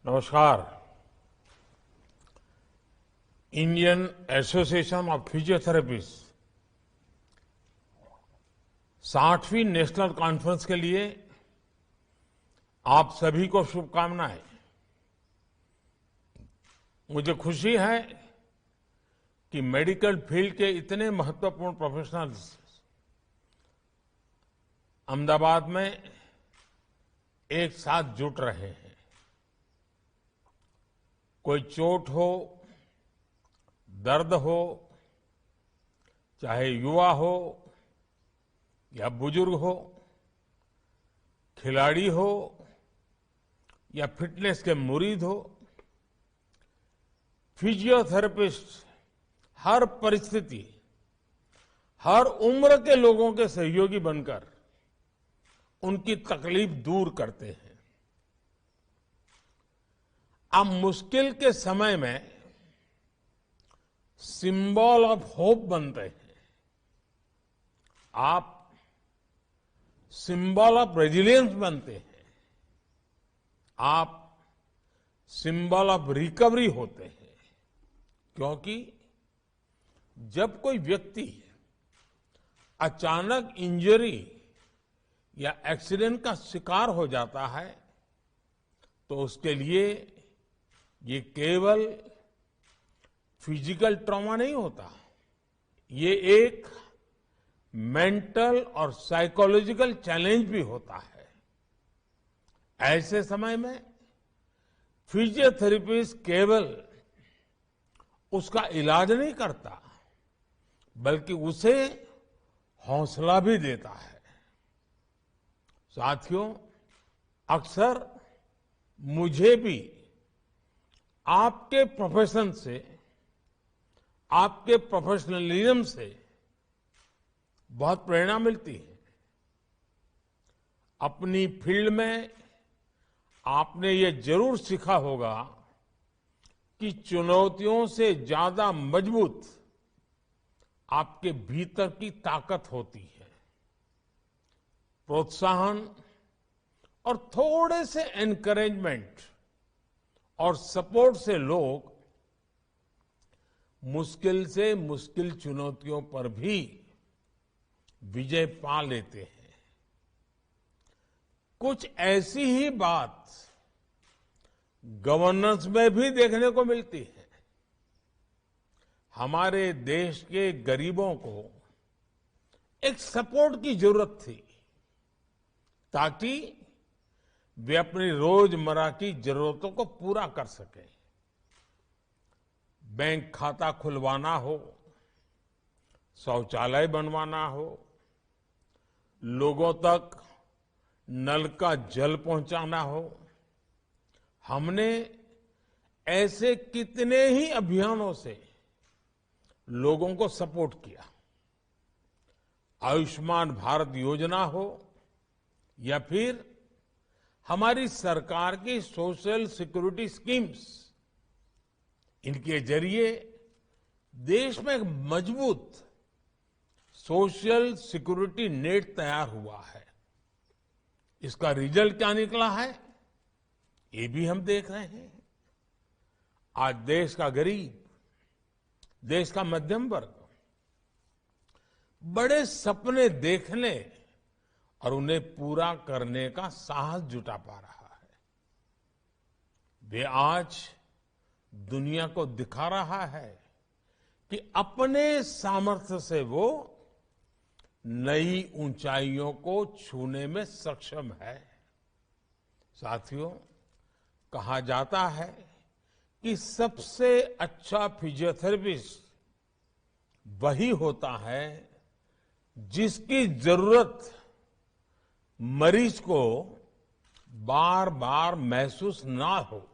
नमस्कार। Indian Association of Physiotherapist 60वीं national conference के लिए आप सभी को शुभकामनाएं। मुझे खुशी है कि मेडिकल फील्ड के इतने महत्वपूर्ण प्रोफेशनल्स अहमदाबाद में एक साथ जुट रहे हैं। कोई चोट हो, दर्द हो, चाहे युवा हो या बुजुर्ग हो, खिलाड़ी हो या फिटनेस के मुरीद हो, फिजियोथेरेपिस्ट हर परिस्थिति, हर उम्र के लोगों के सहयोगी बनकर उनकी तकलीफ दूर करते हैं। आप मुश्किल के समय में सिंबल ऑफ होप बनते हैं। आप सिंबल ऑफ रेजिलियंस बनते हैं। आप सिंबल ऑफ रिकवरी होते हैं। क्योंकि जब कोई व्यक्ति अचानक इंजरी या एक्सीडेंट का शिकार हो जाता है तो उसके लिए ये केवल फिजिकल ट्रॉमा नहीं होता, ये एक मेंटल और साइकोलॉजिकल चैलेंज भी होता है। ऐसे समय में फिजियोथेरेपिस्ट केवल उसका इलाज नहीं करता, बल्कि उसे हौसला भी देता है। साथियों, अक्सर मुझे भी आपके प्रोफेशन से, आपके प्रोफेशनलिज्म से बहुत प्रेरणा मिलती है। अपनी फील्ड में आपने ये जरूर सीखा होगा कि चुनौतियों से ज्यादा मजबूत आपके भीतर की ताकत होती है। प्रोत्साहन और थोड़े से एनकरेजमेंट और सपोर्ट से लोग मुश्किल से मुश्किल चुनौतियों पर भी विजय पा लेते हैं। कुछ ऐसी ही बात गवर्नेंस में भी देखने को मिलती है। हमारे देश के गरीबों को एक सपोर्ट की जरूरत थी ताकि वे अपनी रोजमर्रा की जरूरतों को पूरा कर सकें। बैंक खाता खुलवाना हो, शौचालय बनवाना हो, लोगों तक नल का जल पहुंचाना हो, हमने ऐसे कितने ही अभियानों से लोगों को सपोर्ट किया। आयुष्मान भारत योजना हो या फिर हमारी सरकार की सोशल सिक्योरिटी स्कीम्स, इनके जरिए देश में एक मजबूत सोशल सिक्योरिटी नेट तैयार हुआ है। इसका रिजल्ट क्या निकला है, ये भी हम देख रहे हैं। आज देश का गरीब, देश का मध्यम वर्ग बड़े सपने देखने और उन्हें पूरा करने का साहस जुटा पा रहा है। वे आज दुनिया को दिखा रहा है कि अपने सामर्थ्य से वो नई ऊंचाइयों को छूने में सक्षम है। साथियों, कहा जाता है कि सबसे अच्छा फिजियोथेरेपिस्ट वही होता है जिसकी जरूरत मरीज को बार बार महसूस ना हो।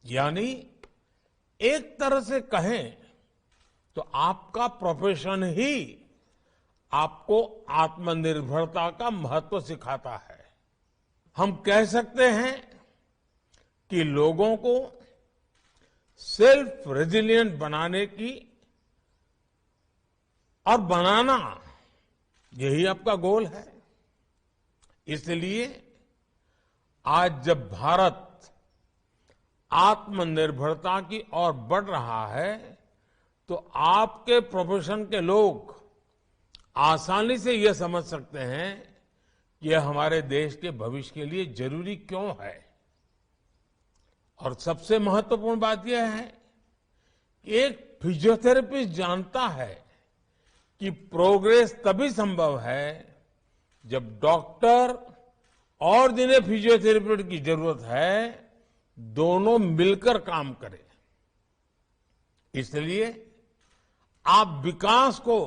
यानी एक तरह से कहें तो आपका प्रोफेशन ही आपको आत्मनिर्भरता का महत्व सिखाता है। हम कह सकते हैं कि लोगों को सेल्फ रेजिलिएंट बनाने की और बनाना, यही आपका गोल है। इसलिए आज जब भारत आत्मनिर्भरता की ओर बढ़ रहा है, तो आपके प्रोफेशन के लोग आसानी से यह समझ सकते हैं कि यह हमारे देश के भविष्य के लिए जरूरी क्यों है। और सबसे महत्वपूर्ण बात यह है कि एक फिजियोथेरेपिस्ट जानता है कि प्रोग्रेस तभी संभव है जब डॉक्टर और जिन्हें फिजियोथेरेपी की जरूरत है दोनों मिलकर काम करें। इसलिए आप विकास को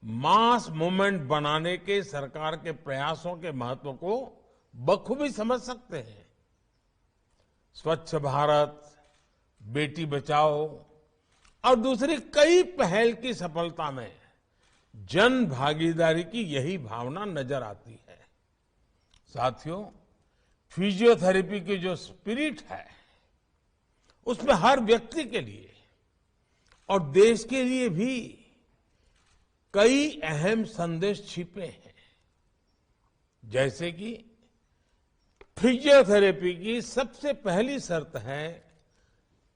मास मूवमेंट बनाने के सरकार के प्रयासों के महत्व को बखूबी समझ सकते हैं। स्वच्छ भारत, बेटी बचाओ और दूसरी कई पहल की सफलता में जन भागीदारी की यही भावना नजर आती है। साथियों, फिजियोथेरेपी की जो स्पिरिट है उसमें हर व्यक्ति के लिए और देश के लिए भी कई अहम संदेश छिपे हैं। जैसे कि फिजियोथेरेपी की सबसे पहली शर्त है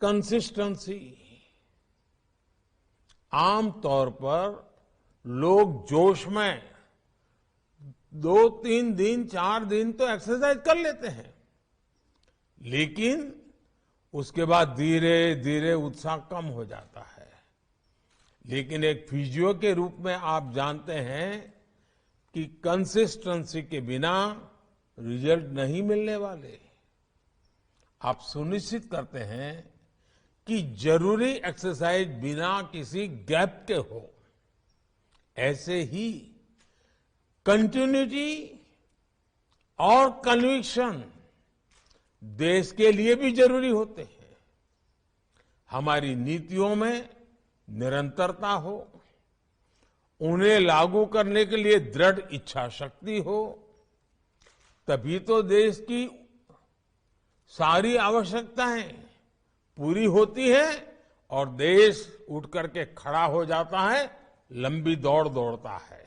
कंसिस्टेंसी। आमतौर पर लोग जोश में 2-3 दिन 4 दिन तो एक्सरसाइज कर लेते हैं, लेकिन उसके बाद धीरे धीरे उत्साह कम हो जाता है। लेकिन एक फिजियो के रूप में आप जानते हैं कि कंसिस्टेंसी के बिना रिजल्ट नहीं मिलने वाले। आप सुनिश्चित करते हैं कि जरूरी एक्सरसाइज बिना किसी गैप के हो। ऐसे ही कंटिन्यूटी और कन्विक्शन देश के लिए भी जरूरी होते हैं। हमारी नीतियों में निरंतरता हो, उन्हें लागू करने के लिए दृढ़ इच्छा शक्ति हो, तभी तो देश की सारी आवश्यकताएं पूरी होती है और देश उठ करके खड़ा हो जाता है, लंबी दौड़ दौड़ता है।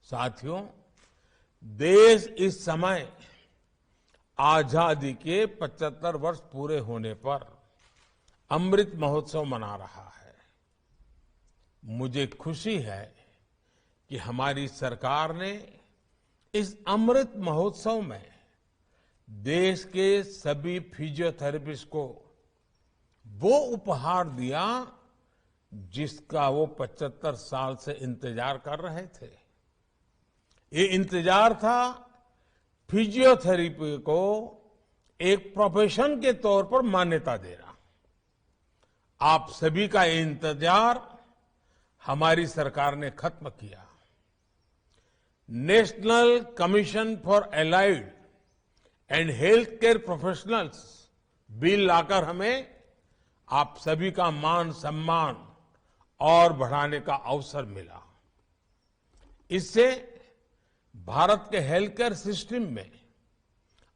साथियों, देश इस समय आजादी के 75 वर्ष पूरे होने पर अमृत महोत्सव मना रहा है। मुझे खुशी है कि हमारी सरकार ने इस अमृत महोत्सव में देश के सभी फिजियोथेरेपिस्ट को वो उपहार दिया जिसका वो 75 साल से इंतजार कर रहे थे। ये इंतजार था फिजियोथेरेपी को एक प्रोफेशन के तौर पर मान्यता देना। आप सभी का ये इंतजार हमारी सरकार ने खत्म किया। National Commission for Allied and Health Care Professionals Bill लाकर हमें आप सभी का मान सम्मान और बढ़ाने का अवसर मिला। इससे भारत के हेल्थ केयर सिस्टम में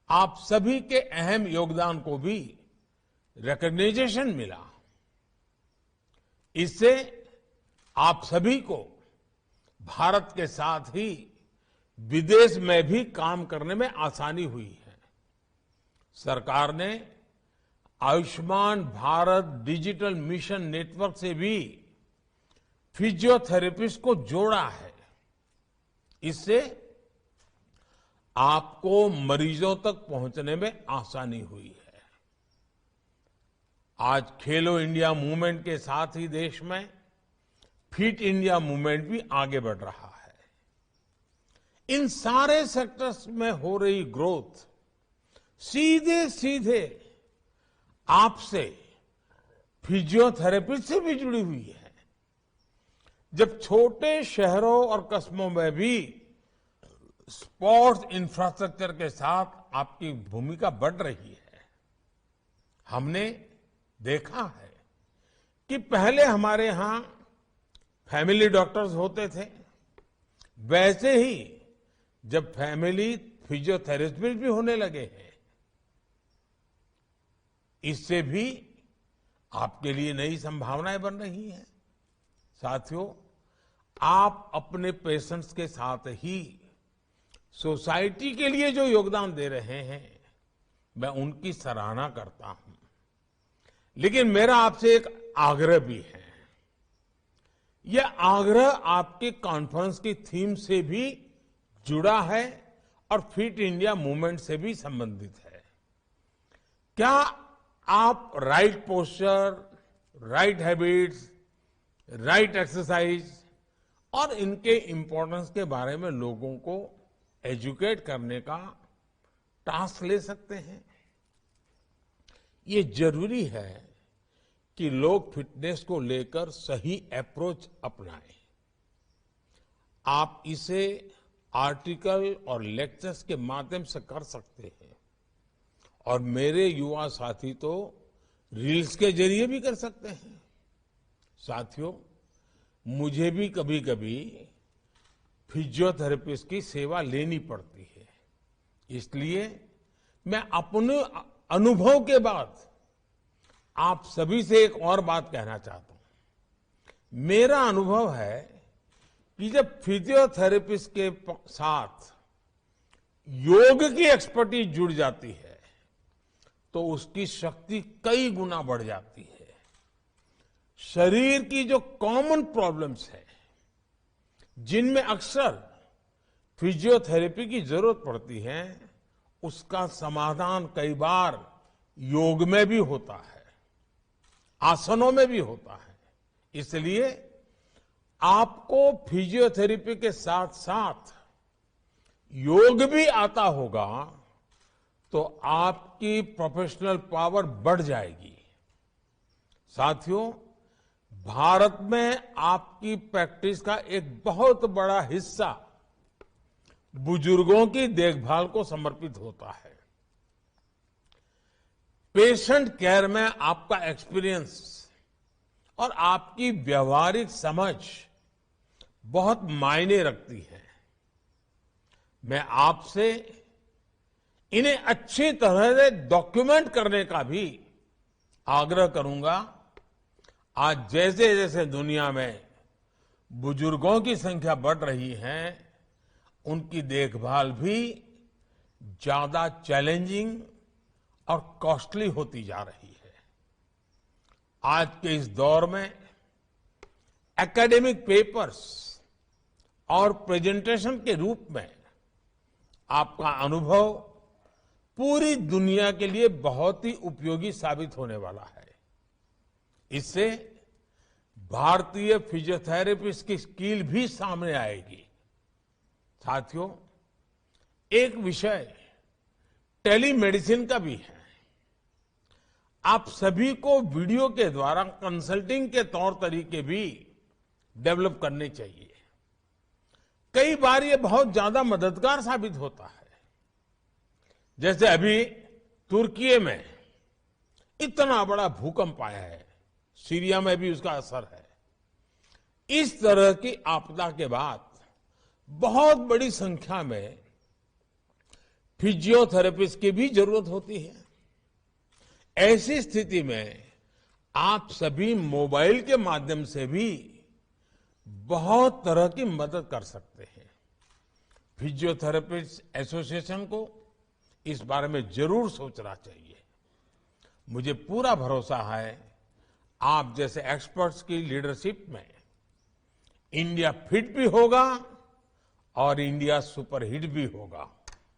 आप सभी के अहम योगदान को भी रिकॉग्निशन मिला। इससे आप सभी को भारत के साथ ही विदेश में भी काम करने में आसानी हुई है। सरकार ने Ayushman Bharat digital mission network से भी फिजियोथेरेपिस्ट को जोड़ा है। इससे आपको मरीजों तक पहुंचने में आसानी हुई है। आज खेलो इंडिया मूवमेंट के साथ ही देश में फिट इंडिया मूवमेंट भी आगे बढ़ रहा है। इन सारे सेक्टर्स में हो रही ग्रोथ सीधे सीधे आपसे फिजियोथेरेपी से भी जुड़ी हुई है। जब छोटे शहरों और कस्बों में भी स्पोर्ट्स इंफ्रास्ट्रक्चर के साथ आपकी भूमिका बढ़ रही है, हमने देखा है कि पहले हमारे यहां फैमिली डॉक्टर्स होते थे, वैसे ही जब फैमिली फिजियोथेरेपिस्ट भी होने लगे हैं, इससे भी आपके लिए नई संभावनाएं बन रही हैं। साथियों, आप अपने पेशेंट्स के साथ ही सोसाइटी के लिए जो योगदान दे रहे हैं, मैं उनकी सराहना करता हूं। लेकिन मेरा आपसे एक आग्रह भी है। यह आग्रह आपके कॉन्फ्रेंस की थीम से भी जुड़ा है और फिट इंडिया मूवमेंट से भी संबंधित है। क्या आप right posture, right habits, right exercise और इनके इंपॉर्टेंस के बारे में लोगों को एजुकेट करने का टास्क ले सकते हैं? ये जरूरी है कि लोग फिटनेस को लेकर सही अप्रोच अपनाएं। आप इसे आर्टिकल और लेक्चर्स के माध्यम से कर सकते हैं और मेरे युवा साथी तो रील्स के जरिए भी कर सकते हैं। साथियों, मुझे भी कभी कभी फिजियोथेरेपिस्ट की सेवा लेनी पड़ती है। इसलिए मैं अपने अनुभव के बाद आप सभी से एक और बात कहना चाहता हूं। मेरा अनुभव है कि जब फिजियोथेरेपिस्ट के साथ योग की एक्सपर्टीज जुड़ जाती है तो उसकी शक्ति कई गुना बढ़ जाती है। शरीर की जो कॉमन प्रॉब्लम्स है, जिनमें अक्सर फिजियोथेरेपी की जरूरत पड़ती है, उसका समाधान कई बार योग में भी होता है, आसनों में भी होता है। इसलिए आपको फिजियोथेरेपी के साथ साथ योग भी आता होगा तो आपकी प्रोफेशनल पावर बढ़ जाएगी। साथियों, भारत में आपकी प्रैक्टिस का एक बहुत बड़ा हिस्सा बुजुर्गों की देखभाल को समर्पित होता है। पेशेंट केयर में आपका एक्सपीरियंस और आपकी व्यवहारिक समझ बहुत मायने रखती है। मैं आपसे इन्हें अच्छी तरह से डॉक्यूमेंट करने का भी आग्रह करूंगा। आज जैसे जैसे दुनिया में बुजुर्गों की संख्या बढ़ रही है, उनकी देखभाल भी ज्यादा चैलेंजिंग और कॉस्टली होती जा रही है। आज के इस दौर में एकेडमिक पेपर्स और प्रेजेंटेशन के रूप में आपका अनुभव पूरी दुनिया के लिए बहुत ही उपयोगी साबित होने वाला है। इससे भारतीय फिजियोथेरेपिस्ट की स्किल भी सामने आएगी। साथियों, एक विषय टेलीमेडिसिन का भी है। आप सभी को वीडियो के द्वारा कंसल्टिंग के तौर तरीके भी डेवलप करने चाहिए। कई बार ये बहुत ज्यादा मददगार साबित होता है। जैसे अभी तुर्की में इतना बड़ा भूकंप आया है, सीरिया में भी उसका असर है। इस तरह की आपदा के बाद बहुत बड़ी संख्या में फिजियोथेरेपिस्ट की भी जरूरत होती है। ऐसी स्थिति में आप सभी मोबाइल के माध्यम से भी बहुत तरह की मदद कर सकते हैं। फिजियोथेरेपिस्ट एसोसिएशन को इस बारे में जरूर सोचना चाहिए। मुझे पूरा भरोसा है आप जैसे एक्सपर्ट्स की लीडरशिप में इंडिया फिट भी होगा और इंडिया सुपरहिट भी होगा।